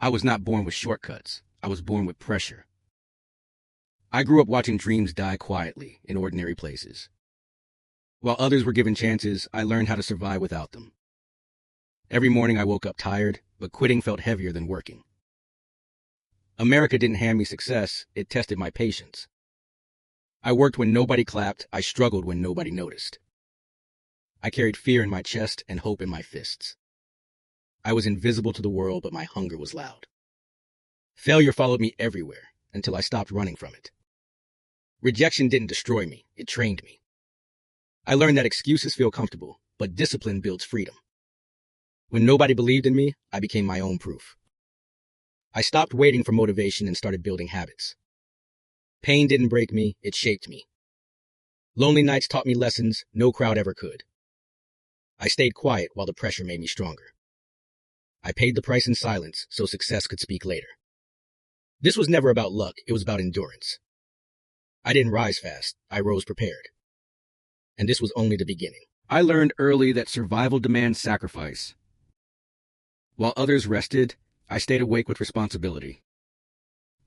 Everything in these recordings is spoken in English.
I was not born with shortcuts. I was born with pressure. I grew up watching dreams die quietly in ordinary places. While others were given chances, I learned how to survive without them. Every morning I woke up tired, but quitting felt heavier than working. America didn't hand me success, it tested my patience. I worked when nobody clapped, I struggled when nobody noticed. I carried fear in my chest and hope in my fists. I was invisible to the world, but my hunger was loud. Failure followed me everywhere until I stopped running from it. Rejection didn't destroy me, it trained me. I learned that excuses feel comfortable, but discipline builds freedom. When nobody believed in me, I became my own proof. I stopped waiting for motivation and started building habits. Pain didn't break me, it shaped me. Lonely nights taught me lessons no crowd ever could. I stayed quiet while the pressure made me stronger. I paid the price in silence so success could speak later. This was never about luck, it was about endurance. I didn't rise fast, I rose prepared. And this was only the beginning. I learned early that survival demands sacrifice. While others rested, I stayed awake with responsibility.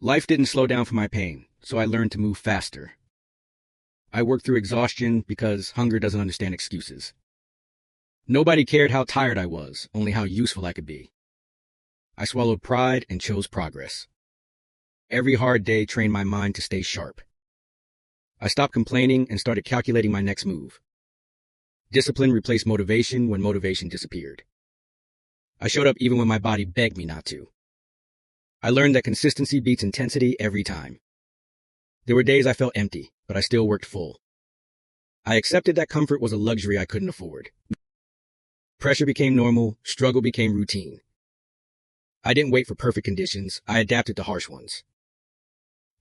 Life didn't slow down for my pain, so I learned to move faster. I worked through exhaustion because hunger doesn't understand excuses. Nobody cared how tired I was, only how useful I could be. I swallowed pride and chose progress. Every hard day trained my mind to stay sharp. I stopped complaining and started calculating my next move. Discipline replaced motivation when motivation disappeared. I showed up even when my body begged me not to. I learned that consistency beats intensity every time. There were days I felt empty, but I still worked full. I accepted that comfort was a luxury I couldn't afford. Pressure became normal, struggle became routine. I didn't wait for perfect conditions, I adapted to harsh ones.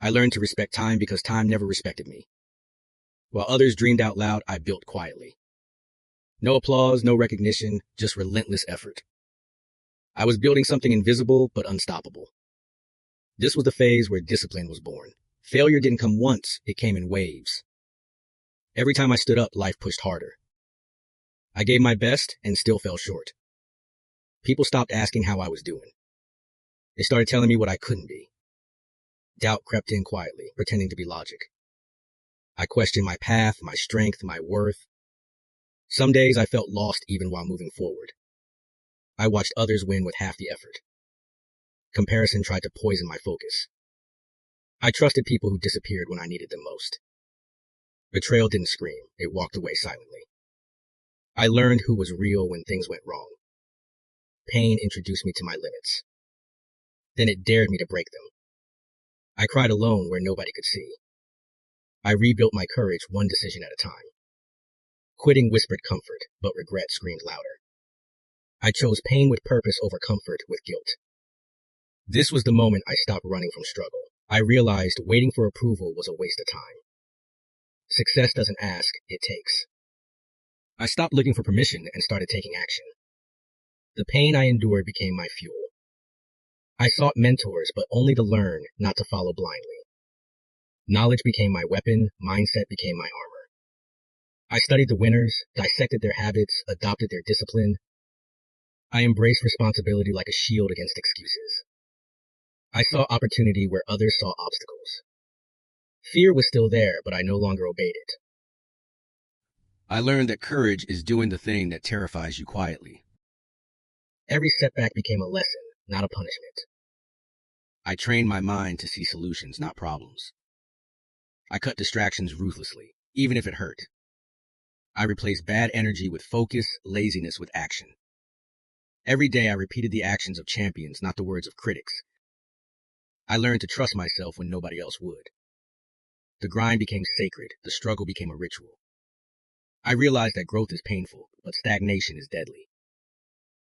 I learned to respect time because time never respected me. While others dreamed out loud, I built quietly. No applause, no recognition, just relentless effort. I was building something invisible but unstoppable. This was the phase where discipline was born. Failure didn't come once, it came in waves. Every time I stood up, life pushed harder. I gave my best and still fell short. People stopped asking how I was doing. They started telling me what I couldn't be. Doubt crept in quietly, pretending to be logic. I questioned my path, my strength, my worth. Some days I felt lost even while moving forward. I watched others win with half the effort. Comparison tried to poison my focus. I trusted people who disappeared when I needed them most. Betrayal didn't scream, it walked away silently. I learned who was real when things went wrong. Pain introduced me to my limits. Then it dared me to break them. I cried alone where nobody could see. I rebuilt my courage one decision at a time. Quitting whispered comfort, but regret screamed louder. I chose pain with purpose over comfort with guilt. This was the moment I stopped running from struggle. I realized waiting for approval was a waste of time. Success doesn't ask, it takes. I stopped looking for permission and started taking action. The pain I endured became my fuel. I sought mentors, but only to learn, not to follow blindly. Knowledge became my weapon, mindset became my armor. I studied the winners, dissected their habits, adopted their discipline. I embraced responsibility like a shield against excuses. I saw opportunity where others saw obstacles. Fear was still there, but I no longer obeyed it. I learned that courage is doing the thing that terrifies you quietly. Every setback became a lesson, not a punishment. I trained my mind to see solutions, not problems. I cut distractions ruthlessly, even if it hurt. I replaced bad energy with focus, laziness with action. Every day I repeated the actions of champions, not the words of critics. I learned to trust myself when nobody else would. The grind became sacred, the struggle became a ritual. I realized that growth is painful, but stagnation is deadly.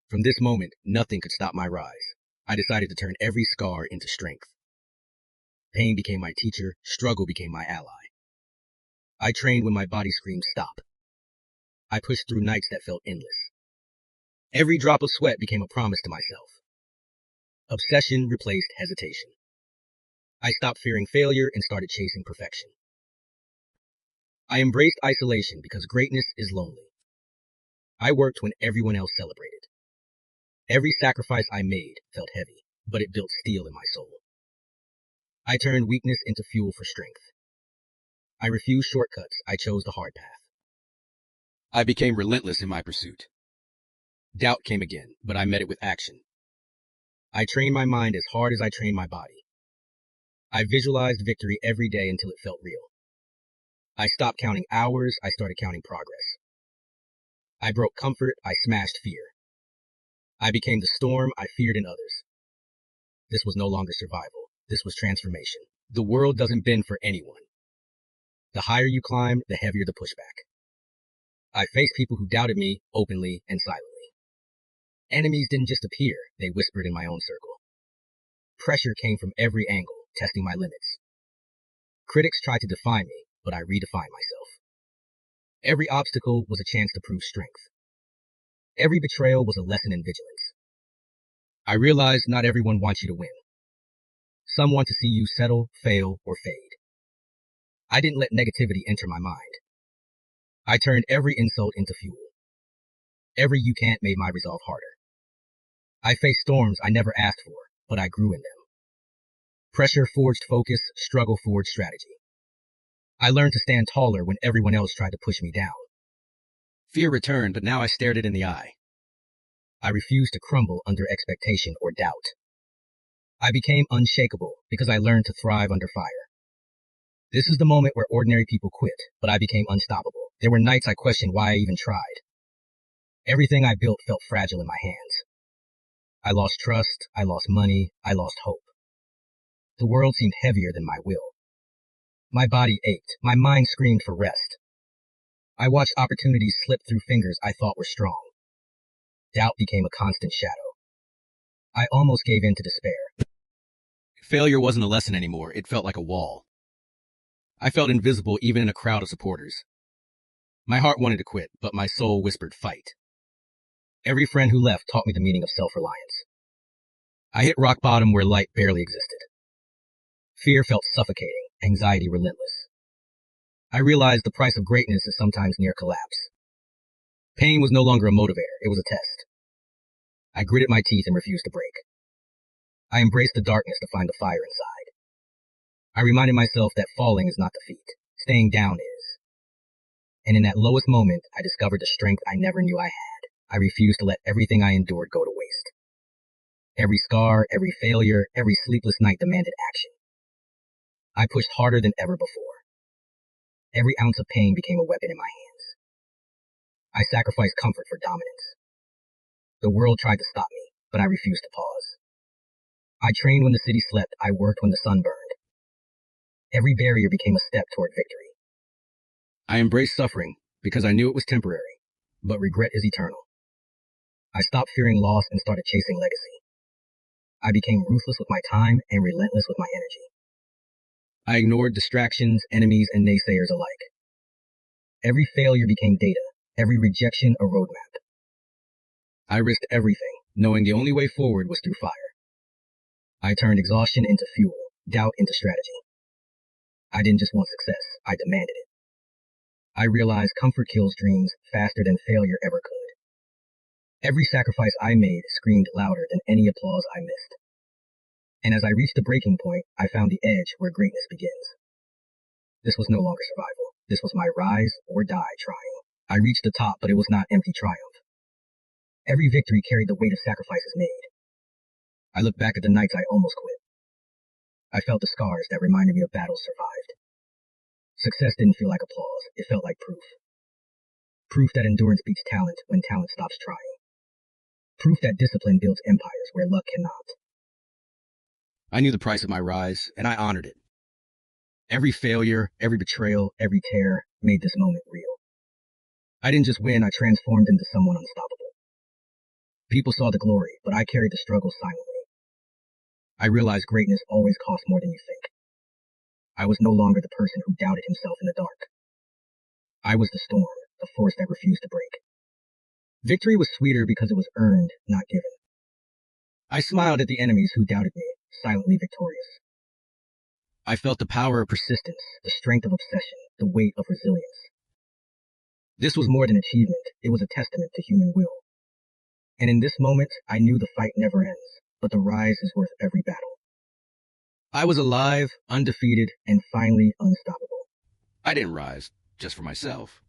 From this moment, nothing could stop my rise. I decided to turn every scar into strength. Pain became my teacher, struggle became my ally. I trained when my body screamed stop. I pushed through nights that felt endless. Every drop of sweat became a promise to myself. Obsession replaced hesitation. I stopped fearing failure and started chasing perfection. I embraced isolation because greatness is lonely. I worked when everyone else celebrated. Every sacrifice I made felt heavy. but it built steel in my soul. I turned weakness into fuel for strength. I refused shortcuts. I chose the hard path. I became relentless in my pursuit. Doubt came again, but I met it with action. I trained my mind as hard as I trained my body. I visualized victory every day until it felt real. I stopped counting hours. I started counting progress. I broke comfort. I smashed fear. I became the storm I feared in others. This was no longer survival. This was transformation. The world doesn't bend for anyone. The higher you climb, the heavier the pushback. I faced people who doubted me openly and silently. Enemies didn't just appear, they whispered in my own circle. Pressure came from every angle, testing my limits. Critics tried to define me, but I redefined myself. Every obstacle was a chance to prove strength. Every betrayal was a lesson in vigilance. I realized not everyone wants you to win. Some want to see you settle, fail, or fade. I didn't let negativity enter my mind. I turned every insult into fuel. Every you can't made my resolve harder. I faced storms I never asked for, but I grew in them. Pressure forged focus, struggle forged strategy. I learned to stand taller when everyone else tried to push me down. Fear returned, but now I stared it in the eye. I refused to crumble under expectation or doubt. I became unshakable because I learned to thrive under fire. This is the moment where ordinary people quit, but I became unstoppable. There were nights I questioned why I even tried. Everything I built felt fragile in my hands. I lost trust, I lost money, I lost hope. The world seemed heavier than my will. My body ached, my mind screamed for rest. I watched opportunities slip through fingers I thought were strong. Doubt became a constant shadow. I almost gave in to despair. Failure wasn't a lesson anymore, it felt like a wall. I felt invisible even in a crowd of supporters. My heart wanted to quit, but my soul whispered fight. Every friend who left taught me the meaning of self-reliance. I hit rock bottom where light barely existed. Fear felt suffocating, anxiety relentless. I realized the price of greatness is sometimes near collapse. Pain was no longer a motivator, it was a test. I gritted my teeth and refused to break. I embraced the darkness to find the fire inside. I reminded myself that falling is not defeat, staying down is. And in that lowest moment, I discovered the strength I never knew I had. I refused to let everything I endured go to waste. Every scar, every failure, every sleepless night demanded action. I pushed harder than ever before. Every ounce of pain became a weapon in my hands. I sacrificed comfort for dominance. The world tried to stop me, but I refused to pause. I trained when the city slept, I worked when the sun burned. Every barrier became a step toward victory. I embraced suffering because I knew it was temporary, but regret is eternal. I stopped fearing loss and started chasing legacy. I became ruthless with my time and relentless with my energy. I ignored distractions, enemies, and naysayers alike. Every failure became data, every rejection a roadmap. I risked everything, knowing the only way forward was through fire. I turned exhaustion into fuel, doubt into strategy. I didn't just want success, I demanded it. I realized comfort kills dreams faster than failure ever could. Every sacrifice I made screamed louder than any applause I missed. And as I reached the breaking point, I found the edge where greatness begins. This was no longer survival. This was my rise or die trying. I reached the top, but it was not empty triumph. Every victory carried the weight of sacrifices made. I looked back at the nights I almost quit. I felt the scars that reminded me of battles survived. Success didn't feel like applause, it felt like proof. Proof that endurance beats talent when talent stops trying. Proof that discipline builds empires where luck cannot. I knew the price of my rise, and I honored it. Every failure, every betrayal, every tear made this moment real. I didn't just win, I transformed into someone unstoppable. People saw the glory, but I carried the struggle silently. I realized greatness always costs more than you think. I was no longer the person who doubted himself in the dark. I was the storm, the force that refused to break. Victory was sweeter because it was earned, not given. I smiled at the enemies who doubted me, silently victorious. I felt the power of persistence, the strength of obsession, the weight of resilience. This was more than achievement, it was a testament to human will. And in this moment, I knew the fight never ends. but the rise is worth every battle. I was alive, undefeated, and finally unstoppable. I didn't rise just for myself.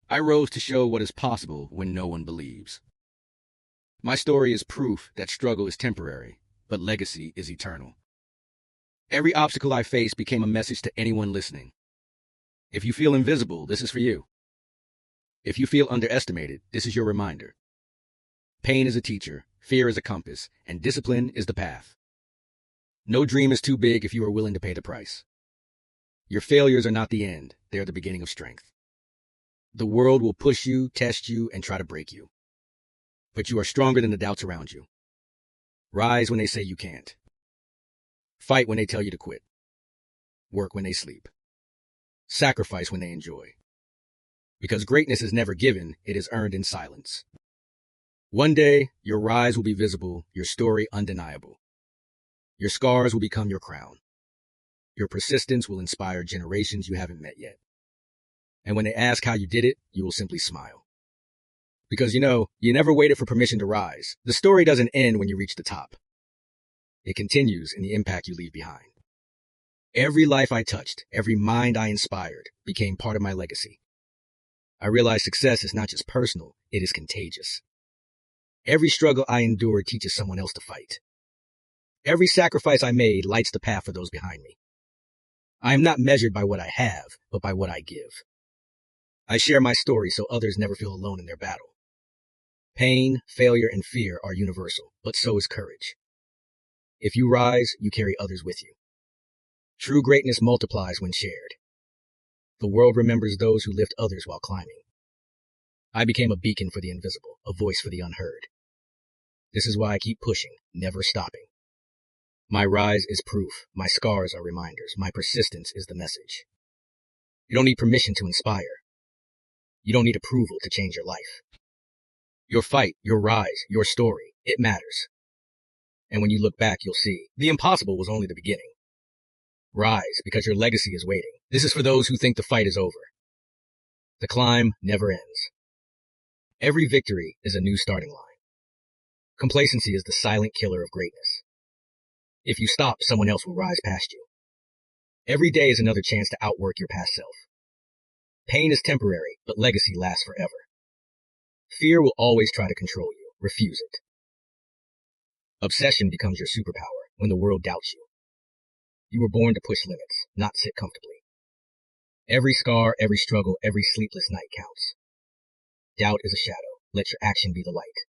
I rose to show what is possible when no one believes. My story is proof that struggle is temporary, but legacy is eternal. Every obstacle I faced became a message to anyone listening. If you feel invisible, this is for you. If you feel underestimated, this is your reminder. Pain is a teacher, fear is a compass, and discipline is the path. No dream is too big if you are willing to pay the price. Your failures are not the end, they are the beginning of strength. The world will push you, test you, and try to break you. But you are stronger than the doubts around you. Rise when they say you can't. Fight when they tell you to quit. Work when they sleep. Sacrifice when they enjoy. Because greatness is never given, it is earned in silence. One day, your rise will be visible, your story undeniable. Your scars will become your crown. Your persistence will inspire generations you haven't met yet. And when they ask how you did it, you will simply smile. Because you never waited for permission to rise. The story doesn't end when you reach the top. It continues in the impact you leave behind. Every life I touched, every mind I inspired, became part of my legacy. I realized success is not just personal, it is contagious. Every struggle I endured teaches someone else to fight. Every sacrifice I made lights the path for those behind me. I am not measured by what I have, but by what I give. I share my story so others never feel alone in their battle. Pain, failure, and fear are universal, but so is courage. If you rise, you carry others with you. True greatness multiplies when shared. The world remembers those who lift others while climbing. I became a beacon for the invisible, a voice for the unheard. This is why I keep pushing, never stopping. My rise is proof, my scars are reminders, my persistence is the message. You don't need permission to inspire. You don't need approval to change your life. Your fight, your rise, your story, it matters. And when you look back, you'll see, the impossible was only the beginning. Rise, because your legacy is waiting. This is for those who think the fight is over. The climb never ends. Every victory is a new starting line. Complacency is the silent killer of greatness. If you stop, someone else will rise past you. Every day is another chance to outwork your past self. Pain is temporary, but legacy lasts forever. Fear will always try to control you. Refuse it. Obsession becomes your superpower when the world doubts you. You were born to push limits, not sit comfortably. Every scar, every struggle, every sleepless night counts. Doubt is a shadow. Let your action be the light.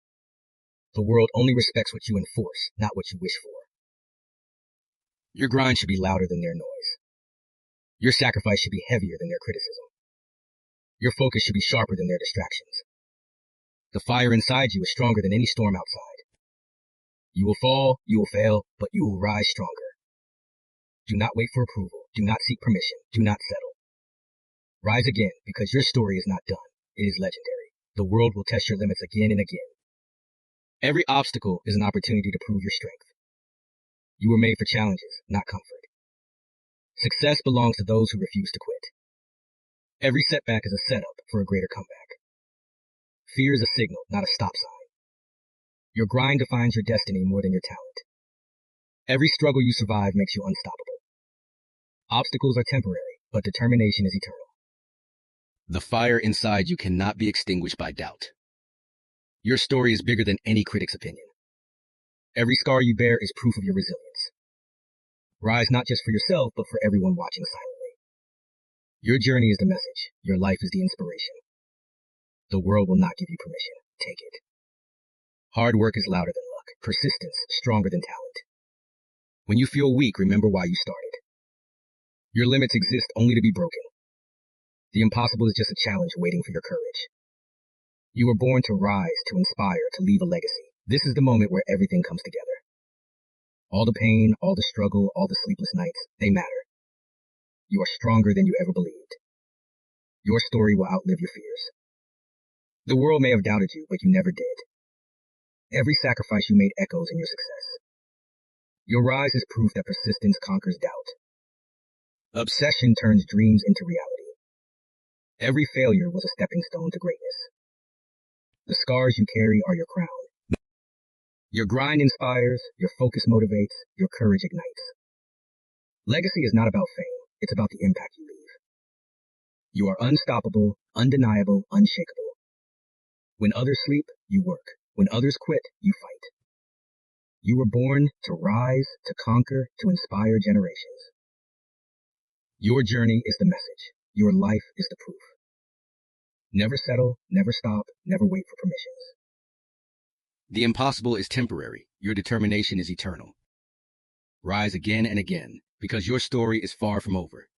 The world only respects what you enforce, not what you wish for. Your grind should be louder than their noise. Your sacrifice should be heavier than their criticism. Your focus should be sharper than their distractions. The fire inside you is stronger than any storm outside. You will fall, you will fail, but you will rise stronger. Do not wait for approval. Do not seek permission. Do not settle. Rise again, because your story is not done. It is legendary. The world will test your limits again and again. Every obstacle is an opportunity to prove your strength. You were made for challenges, not comfort. Success belongs to those who refuse to quit. Every setback is a setup for a greater comeback. Fear is a signal, not a stop sign. Your grind defines your destiny more than your talent. Every struggle you survive makes you unstoppable. Obstacles are temporary, but determination is eternal. The fire inside you cannot be extinguished by doubt. Your story is bigger than any critic's opinion. Every scar you bear is proof of your resilience. Rise not just for yourself, but for everyone watching silently. Your journey is the message. Your life is the inspiration. The world will not give you permission. Take it. Hard work is louder than luck. Persistence stronger than talent. When you feel weak, remember why you started. Your limits exist only to be broken. The impossible is just a challenge waiting for your courage. You were born to rise, to inspire, to leave a legacy. This is the moment where everything comes together. All the pain, all the struggle, all the sleepless nights, they matter. You are stronger than you ever believed. Your story will outlive your fears. The world may have doubted you, but you never did. Every sacrifice you made echoes in your success. Your rise is proof that persistence conquers doubt. Obsession turns dreams into reality. Every failure was a stepping stone to greatness. The scars you carry are your crown. Your grind inspires, your focus motivates, your courage ignites. Legacy is not about fame, it's about the impact you leave. You are unstoppable, undeniable, unshakable. When others sleep, you work. When others quit, you fight. You were born to rise, to conquer, to inspire generations. Your journey is the message. Your life is the proof. Never settle, never stop, never wait for permissions. The impossible is temporary. Your determination is eternal. Rise again and again, because your story is far from over.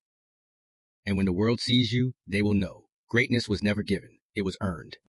And when the world sees you, they will know greatness was never given, it was earned.